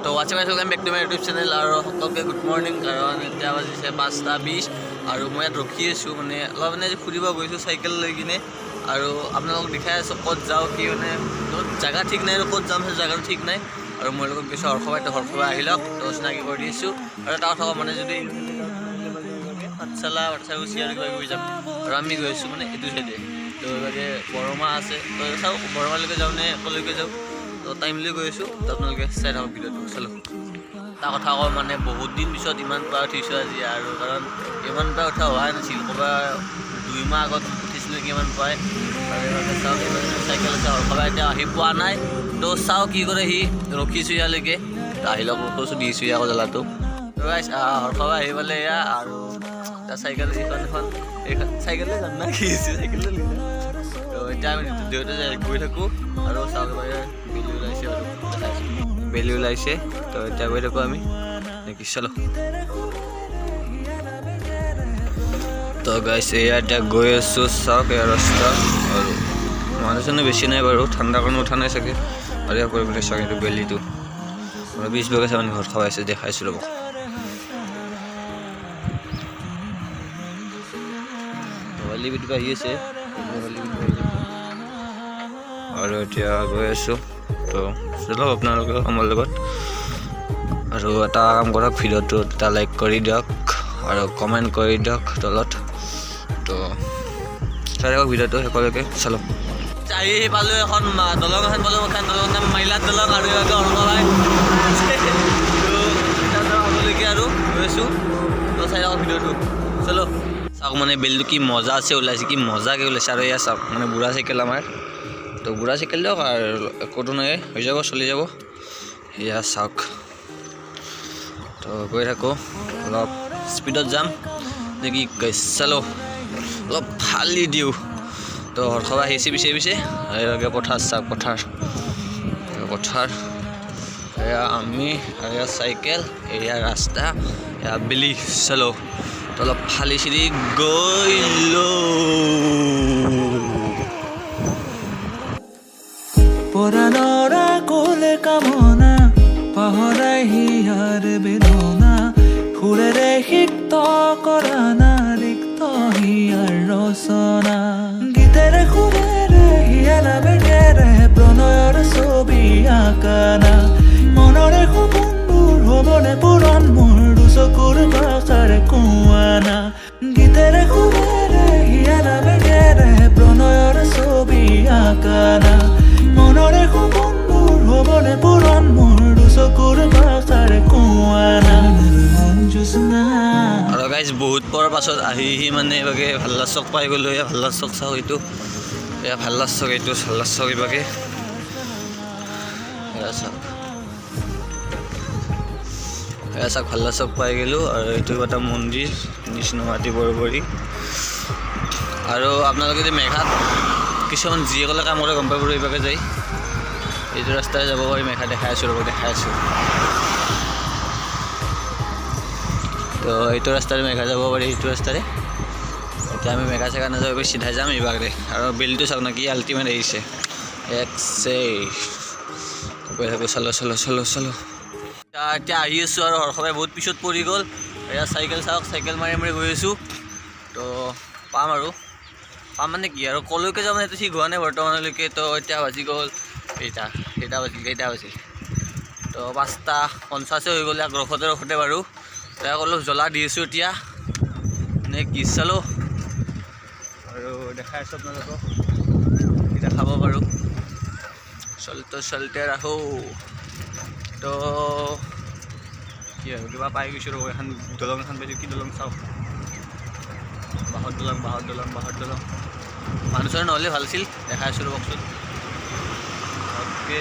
তো WhatsApp welcome back to my YouTube channel আৰু সকলোকে গুড মৰ্ণিং। কাৰণ এতিয়া বাজিছে 5:20 আৰু মই ইয়াত ৰখি আছোঁ, মানে অলপ মানে ফুৰিব গৈছোঁ চাইকেল লৈ কিনে। আৰু আপোনালোকক দেখাই আছোঁ ক'ত যাওঁ, কি মানে জেগা ঠিক নাই আৰু ক'ত যাম সেই জেগাটো ঠিক নাই। আৰু মোৰ লগত গৈছোঁ হৰসভাই, তো হৰসভাই আহি লওক, তো চিনাকি কৰি দিছোঁ। আৰু এটা কথা মানে যদি পাঠশালা পাঠশালা আৰু কিবা কিবি যাম, আৰু আমি গৈ আছোঁ মানে এইটো চাইডে। তো এইভাগে বৰমা আছে, তো চাওঁ বৰমালৈকে যাওঁ নে ক'লৈকে যাওঁ। তো টাইম লৈ গৈ আছোঁ, তো আপোনালোকে চাই থাকক ভিডিঅ'টো। চলো এটা কথা কওঁ, মানে বহুত দিন পিছত ইমান পাৰ উঠিছোঁ আজি, আৰু কাৰণ ইমান পাৰ উঠা হোৱাই নাছিল, ক'ৰবাত 2 মাহ আগত উঠিছিলোঁ কিমান পায়। আৰু এইভাগে চাওক চাইকেল আছে, হৰসভাই এতিয়া আহি পোৱা নাই। তো চাওঁ কি কৰে, সি ৰখিছোঁ ইয়ালৈকে। তো আহি লওক, ৰখিছোঁ দিছোঁ আকৌ জ্বলাটো। তো গাইছ হৰসভাই আহি পালে এয়া, আৰু তাৰ চাইকেল যিখন এইখন চাইকেলে যাম না কি হৈছে চাইকেলে লৈ যাম। তো এতিয়া আমি দেউতা গৈ থাকোঁ, আৰু চাওক বেলি ওলাইছে, আৰু বেলি ওলাইছে। তো এতিয়া গৈ থাকোঁ আমি নেকি, চলো। তো গাইছ এয়া এতিয়া গৈ আছোঁ, চাওক এয়া ৰাস্তা। আৰু মানুহ চানুহ বেছি নাই বাৰু, ঠাণ্ডা কাৰণে উঠা নাই চাগে। আৰু ইয়াৰ কৰি পেলাই চাওক এইটো বেলিটো মানে 20 বগাইছে, মানে ঘৰত খাবাইছে, দেখাইছোঁ ৰ'ব। বালি বিদ্যুৎ আহি আছে, আৰু এতিয়া গৈ আছোঁ। তো চলক আপোনালোকে আমাৰ লগত, আৰু এটা কাম কৰক, ভিডিঅ'টো এটা লাইক কৰি দিয়ক আৰু কমেণ্ট কৰি দিয়ক তলত। তো চাই থাকক ভিডিঅ'টো শেষলৈকে, চলক। আহি পালোঁ এখন দলং এখন পালোঁ, এখন দলং নাম মাইলাত দলং, আৰু ইয়াতে হৰসভাই আগলৈকে আৰু গৈ আছোঁ। তো চাই থাকক ভিডিঅ'টো, চলো। চাওক মানে বেলিটো কি মজা আছে ওলাইছে, কি মজাকৈ ওলাইছে। আৰু এয়া চাওক মানে বুঢ়া চাইকেল আমাৰ, তো বুঢ়া চাইকেল দিয়ক আৰু একোটো নাই, হৈ যাব, চলি যাব। এয়া চাওক, তো গৈ থাকোঁ, অলপ স্পীডত যাম নেকি, চালো অলপ ফালি দিওঁ। তো হৰসভাই আহিছে পিছে পিছে, এইভাগে পথাৰ চাওক, পথাৰ এয়া আমি, আৰু এয়া চাইকেল, এয়া ৰাস্তা, এয়া বেলি, চালো। তো অলপ ফালি চিৰি গৈ পৰানৰা কোলে কামনা পাহৰাই হিয়াৰ বেদনা ফুলেৰে সিক্ত কৰা না ৰিক্ত হিয়াৰ ৰচনা গীতেৰে সুৰেৰে হিয়া নামেৰে প্ৰণয়ৰ ছবি আঁকানা মনৰে সপোনবোৰ হ'বনে পূৰণ মোৰ দুচকুৰ ভাষাৰে কোৱানা গীতেৰে সুৰেৰে হিয়া নামেৰে প্ৰণয়ৰ ছবি আঁকানা মনৰে সপোনবোৰ হ'বনে পূৰণ মোৰ দুচকুৰ ভাষাৰে কোৱানা। আৰু গাইজ বহুত পৰৰ পাছত আহি মানে এইভাগে ভাল্লা চক পাই গ'লোঁ। এয়া ভাল্লা চক চাওক, এইটো এয়া ভাল্লা চক, এইটো ভাল্লা চক, এইভাগে এয়া চাওক, এয়া চাওক ভাল্লা চক পাই গ'লোঁ। আৰু এইটো এটা মন্দিৰ নিষ্ণুমাটি বৰবৰী। আৰু আপোনালোকে যদি মেঘাত কিছুমান যিসকলে কাম কৰে গম পাব, এইভাগে যায়, এইটো ৰাস্তাৰে যাব পাৰি। মেঘা দেখাই আছোঁ ৰ'ব, দেখাই আছোঁ। তো এইটো ৰাস্তাৰে মেঘা যাব পাৰি, এইটো ৰাস্তাৰে। এতিয়া আমি মেঘা চেঘা নাযাব, চিধাই যাম এইভাগে। আৰু বেলিটো চাওক না কি আল্টিমেট আহিছে, গৈ থাকোঁ, চলো চলো চলো চলো। এতিয়া আহি আছোঁ, আৰু হৰসভাই বহুত পিছত পৰি গ'ল। এয়া চাইকেল চাওক, চাইকেল মাৰি মাৰি গৈ আছোঁ। তো পাম মানে কি আৰু ক'লৈকে যাম সেইটো ঠিক হোৱা নাই বৰ্তমানলৈকে। তো এতিয়া বাজি গ'ল কেইটা বাজিল, তো 5:50 হৈ গ'ল। ইয়াক ৰখোতে বাৰু ইয়াক অলপ জ্বলা দি আছোঁ এতিয়া নে কি, চালো। আৰু দেখাই আছোঁ আপোনালোকক, কি দেখাব পাৰোঁ, চলতে ৰাখোঁ। তো কি আৰু কিবা পাই গৈছোঁ ৰ'ব, এখন দলং এখন পাইছোঁ। কি দলং চাওক, বাঁহৰ দলং। মানুহ চানুহ নহ'লে ভাল আছিল, দেখাই আছোঁ ৰ'বকচোন। অ'কে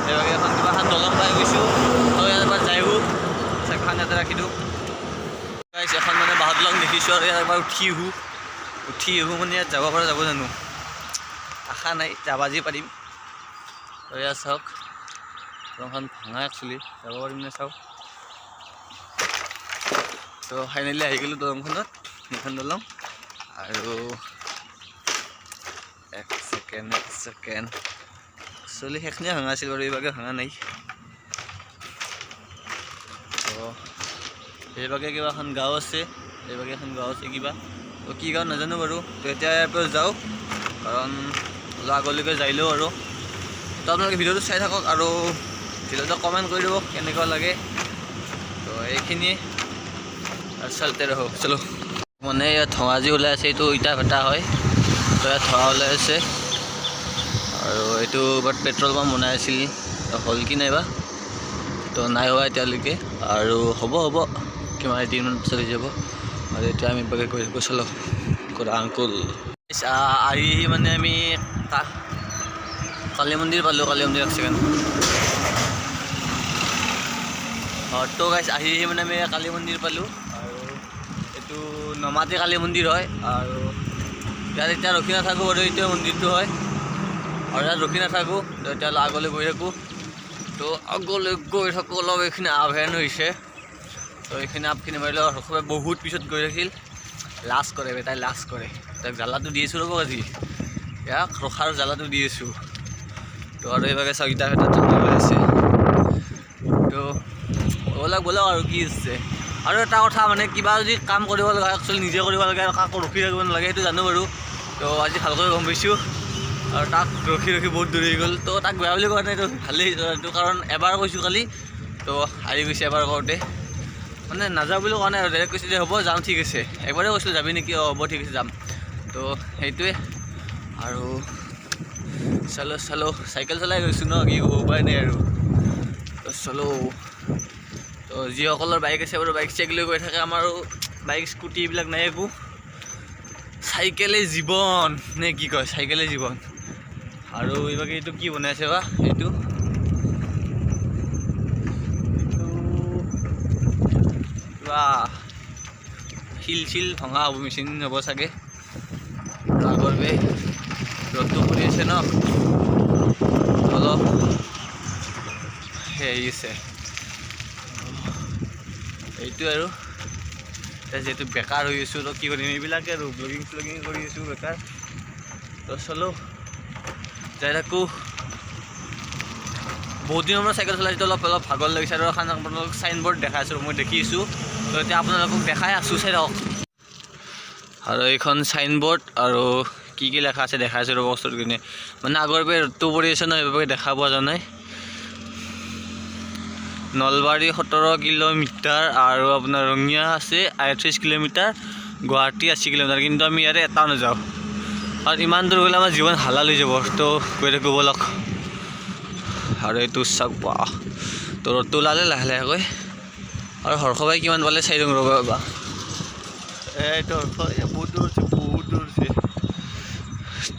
সেইভাগে এখন কিবা এখন দলং পাই গৈছোঁ। তো ইয়াৰ পৰা যাই চাইকেলখন ইয়াতে ৰাখি দিওঁ। এখন মানে বাঁহৰ দলং দেখিছোঁ, আৰু ইয়াত এবাৰ উঠি আহোঁ মানে ইয়াত যাব জানো, আশা নাই, যাবা যি পাৰিম। তো ইয়াত চাওক দলংখন ভাঙা, একচুৱেলি যাব পাৰিম নে চাওক। তো ফাইনেলি আহি গ'লোঁ দলংখনত, সেইখন দলং। আৰু এক ছেকেণ্ড একচুৱেলি সেইখিনিয়ে ভাঙা আছিল বাৰু, এইভাগে ভাঙা নাই। তো এইভাগে কিবা এখন গাঁও আছে, এইভাগে এখন গাঁও আছে কিবা, তো কি গাঁও নাজানো বাৰু। তো এতিয়া ইয়াৰ পৰা যাওঁ, কাৰণ আগলৈকে যাইলেও আৰু। তো আপোনালোকে ভিডিঅ'টো চাই থাকক আৰু ভিডিঅ'টো কমেণ্ট কৰি দিব কেনেকুৱা লাগে। তো এইখিনিয়ে আৰু চলতে ৰহো, চলো। মানে ইয়াত ধোঁৱা যি ওলাই আছে এইটো ইটা ভাটা হয়, তো ইয়াত ধোঁৱা ওলাই আছে। আৰু এইটো বাট পেট্ৰল পাম্প বনাই আছিল, হ'ল কি নাইবা, তো নাই হোৱা এতিয়ালৈকে। আৰু হ'ব কিমান এদিনমান পিছত হৈ যাব। আৰু এতিয়া আমি বাগে গৈ থাকোঁ, চলো। আংকুল আহি মানে আমি কালী মন্দিৰ পালোঁ, কালী মন্দিৰ এক ছেকেণ্ড। তো গাইছ আহি মানে আমি কালী মন্দিৰ পালোঁ, আৰু এইটো নমাটি কালী মন্দিৰ হয়। আৰু ইয়াত এতিয়া ৰখি নাথাকোঁ বাৰু, এইটোৱে মন্দিৰটো হয়। আৰু ইয়াত ৰখি নাথাকোঁ, এতিয়া আগলৈ গৈ থাকোঁ। তো আগলৈ গৈ থাকোঁ, অলপ এইখিনি আভেন হৈছে। তো এইখিনি আপখিনি মাৰিলে সবে বহুত পিছত গৈ থাকিল, লাজ কৰে বেটাই, লাজ কৰে। তাক জ্বালাটো দি আছোঁ ৰ'ব, আজি ইয়াক ৰখাৰ জ্বালাটো দি আছোঁ। তো আৰু এইভাগে চাৰিটা এটা ঠাণ্ডা হৈ আছে। তো ব'লক আৰু কি আছে। আৰু এটা কথা মানে কিবা যদি কাম কৰিব লগা হয় একচুৱেলি নিজে কৰিব লাগে, আৰু কাকো ৰখি থাকিব নালাগে, সেইটো জানো বাৰু। তো আজি ভালকৈ গম পাইছোঁ। আৰু তাক ৰখি বহুত দূৰ হৈ গ'ল। তো তাক বেয়া বুলি কোৱা নাই, তো ভালেই এইটো, কাৰণ এবাৰ কৈছোঁ কালি, তো আহি গৈছে এবাৰ কওঁতে। মানে নাযাওঁ বুলি কোৱা নাই আৰু, ডাইৰেক্ট কৈছে যে হ'ব যাম, ঠিক আছে। একবাৰে কৈছিলোঁ যাবি নেকি, হ'ব ঠিক আছে যাম। তো সেইটোৱে। আৰু চলো চাইকেল চলাই গৈছোঁ ন, কি হ'ব উপায় নাই আৰু। তো চলো। তো যিসকলৰ বাইক আছে বাৰু বাইক চাইক লৈ গৈ থাকে, আমাৰো বাইক স্কুটি এইবিলাক নাই একো। চাইকেলেই জীৱন নে কি কয়, চাইকেলেই জীৱন। আৰু এইভাগে এইটো কি বনাইছে বা, এইটো কিবা শিল ভঙা হ'ব, মেচিন হ'ব চাগে। আগৰ বে ৰ'দটো পৰি আছে ন, অলপ হেৰি আছে এইটো। আৰু যিহেতু বেকাৰ হৈ আছোঁ, তো কি কৰিম, এইবিলাকে আৰু ব্লগিং কৰি আছোঁ বেকাৰ। তো চলো যাই থাকোঁ। বহুত দিনৰ পৰা চাইকেল চলাইছোঁ, অলপ ভাগৰ লাগিছে। আৰু এখন আপোনালোকক চাইনবোৰ্ড দেখাই আছোঁ, মই দেখিছোঁ। তো এতিয়া আপোনালোকক দেখাই আছোঁ, চাই থাকক। আৰু এইখন চাইনবোৰ্ড আৰু কি লেখা আছে দেখাই আছোঁ ৰ'ব, বস্তুখিনি মানে আগৰ পৰা ৰ'দটো পৰি আছে ন, সেইবাবে দেখা পোৱা যোৱা নাই। নলবাৰী 17 কিলোমিটাৰ, আৰু আপোনাৰ ৰঙিয়া আছে 38 কিলোমিটাৰ, গুৱাহাটী 80 কিলোমিটাৰ। কিন্তু আমি ইয়াতে এটাও নাযাওঁ, আৰু ইমান দূৰ গ'লে আমাৰ জীৱন হালাল হৈ যাব। তো গৈ থাকোঁ ব'লক। আৰু এইটো চাওক, বাহ, তো ৰ'দটো ওলালে লাহে আৰু হৰ্ষভাই কিমান পালে চাই দিওঁ ৰ'ব বাবা। এইটো বহুত দূৰ আছে।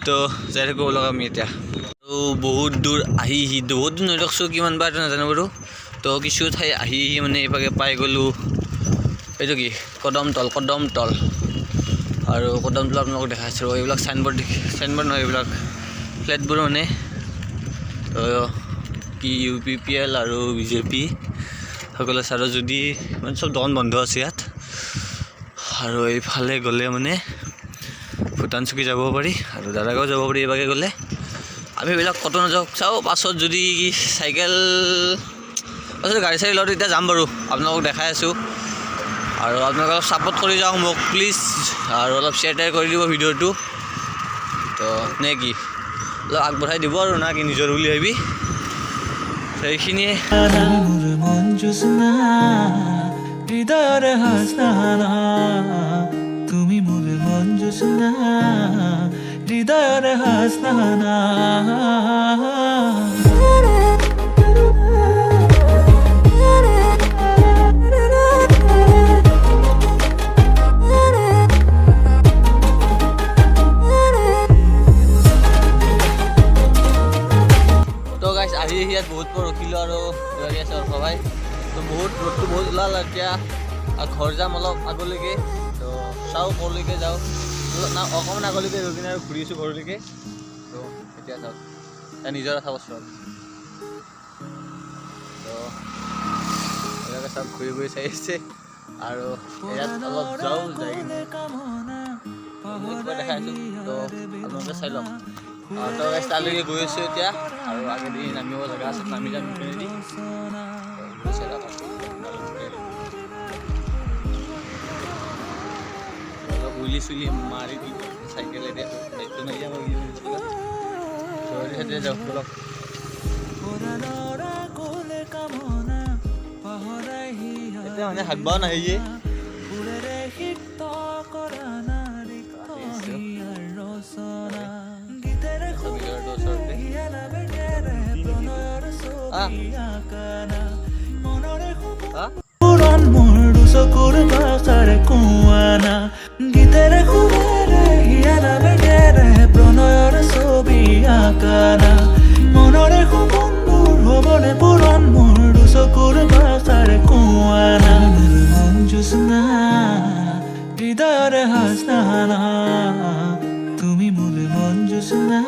তো যাই থাকোঁ ব'লক আমি এতিয়া। তো বহুত দূৰ আহি বহুত দূৰ নেদেখছোঁ, কিমান বাৰ নাজানো বাৰু। তো কিছু ঠাই আহি মানে এইভাগে পাই গ'লোঁ। এইটো কি কদমতল, আৰু কদমতল আপোনালোকক দেখাইছোঁ। এইবিলাক চাইনবোৰ্ড নহয়, এইবিলাক ফ্লেটবোৰ মানে কি UPPL আৰু BJP সকলো আছে। আৰু যদি মানে চব দোকান বন্ধ আছে ইয়াত। আৰু এইফালে গ'লে মানে ভূটান চকী যাব পাৰি, আৰু দাৰাগাঁও যাব পাৰি। এইভাগে গ'লে আমি এইবিলাক ক'তো নাযাওঁ, চাওঁ পাছত যদি চাইকেল পাছত গাড়ী চাড়ী লওঁ তেতিয়া যাম বাৰু, আপোনালোকক দেখাই আছোঁ। আৰু আপোনালোকে অলপ ছাপোৰ্ট কৰি যাওক মোক প্লিজ, আৰু অলপ শ্বেয়াৰ কৰি দিব ভিডিঅ'টো। তো নে কি অলপ আগবঢ়াই দিব আৰু না কি নিজৰ বুলি ভাবি। সেইখিনিয়ে। তুমি মোৰ মন জোছনা, হৃদয়ৰে হাসনা। আহি ইয়াত বহুত পৰ ৰখিলোঁ, আৰু ৰৈ আছে সবাই। তো ৰ'দটো বহুত ওলাল এতিয়া, আৰু ঘৰ যাম অলপ আগলৈকে। তো চাওঁ ক'লৈকে যাওঁ, অকণমান আগলৈকে ৰৈ কিনে আৰু ঘূৰি আছোঁ ঘৰলৈকে। তো এতিয়া চাওক নিজৰ এটা বস্তু হ'ল। তো এনেকৈ চব ঘূৰি চাই আছে, আৰু ইয়াত অলপ যাওঁ, যাই কিনে দেখাই আছোঁ। তো আপোনালোকে চাই লওক। তো গাইছ তালৈকে গৈ আছোঁ এতিয়া আৰু আগেদি নামিব লগা আছে নামি যাম ইপিনেদি গুলি চুলি মাৰি দি চাইকেলেৰে দায়িত্ব নাইকিয়া হৈ সেইটোৱে যাওক বলক এতিয়া মানে হাকবাও নাহিয়ে চকুৰ ভাষাৰে কোৱানা গীতেৰে সুৰেৰে হিয়ালা বেগেৰে প্ৰণয়ৰ ছবি আঁকানা মনৰে সপোনবোৰ হ'বনে পূৰণ মোৰ চকুৰ ভাষাৰে কোৱানা মন জোছনা হৃদয়ৰে হাসনা তুমি মোৰ মন জোছনা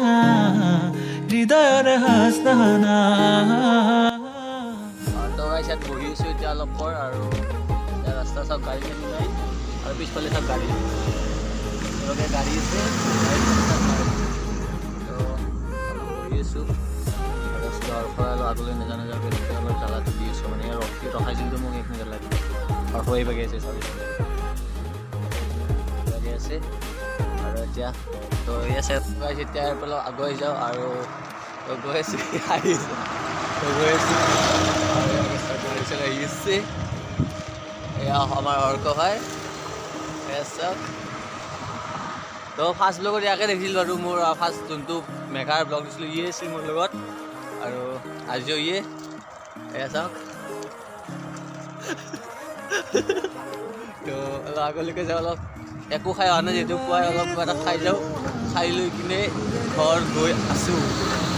হৃদয়ৰে হাসনা ইয়াত বহি আছোঁ এতিয়া অলপ পৰ আৰু ৰাস্তা চব গাড়ী থাকি নাই আৰু পিছফালে চব গাড়ী তেওঁলোকে গাড়ী আছে তো অলপ বহি আছোঁ ৰাস্তাৰ পৰা অলপ আগলৈ নাজানো যাওঁকৈ অলপ জাগাটো দি আছোঁ মানে ৰখাইছিলোঁ মোক এইখিনি জেগাত আৰু হৈ বাগি আছে চাবি বাগি আছে আৰু এতিয়া তো এয়া আছে এতিয়া অলপ আগুৱাই যাওঁ আৰু গৈ আছোঁ আহিছোঁ গৈ আছোঁ আহিছে এয়া আমাৰ অৰ্ক ভাই চাওক তো ফাৰ্ষ্ট ব্লগত ইয়াকে দেখিছিলোঁ আৰু মোৰ ফাৰ্ষ্ট যোনটো মেঘাৰ ব্লগ দিছিলোঁ ইয়ে আছিল মোৰ লগত আৰু আজিও ইয়ে এয়া চাওক তো অলপ আগলৈকে যাওঁ অলপ একো খাই অহা নাই যিহেতু পুৱাই অলপ কিবা এটা খাই যাওঁ খাই লৈ কিনে ঘৰ গৈ আছোঁ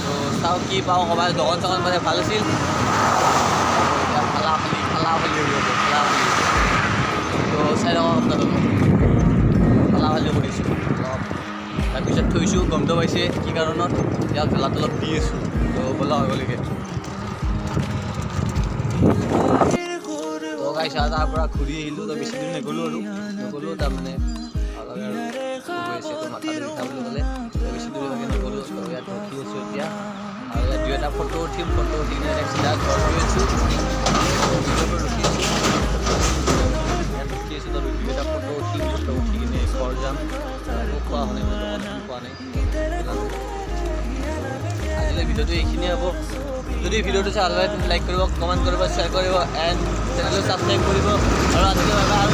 তো চাওঁ কি পাওঁ ক'ৰবাত দোকান চোকান মানে ভাল আছিল ফালাফালি তো চাই লওঁ আপোনালোকক ফালাফালি কৰিছোঁ অলপ তাৰপিছত থৈছোঁ গমটো পাইছে কি কাৰণত ইয়াক ভেলাত অলপ দি আছোঁ তো ব'লা আগলৈকে তো গাইছা তাৰ পৰা ঘূৰি আহিলোঁ তো বেছি দিন নগ'লোঁ তাৰমানে ভাল আৰু গৈ আছে তো মাথা বিষা বুলি ক'লে বেছি দূৰলৈকে নগ'লোঁ তো ইয়াত ৰখি আছোঁ এতিয়া আৰু ইয়াত দুই এটা ফটো উঠিম ফটো উঠি কিনে চিধা ঘৰ গৈ আছোঁ ৰখি আছোঁ তো দুই এটা ফটো উঠি কিনে ঘৰ যাম একো খোৱা হোৱা নাই খোৱা নাই আজিলৈ ভিডিঅ'টো এইখিনিয়ে হ'ব যদি ভিডিঅ'টো চাই ভাল লাগে তুমি লাইক কৰিব কমেণ্ট কৰিব শ্বেয়াৰ কৰিব এণ্ড চেনেলটো ছাবস্ক্ৰাইব কৰিব আৰু আজিলৈ আৰু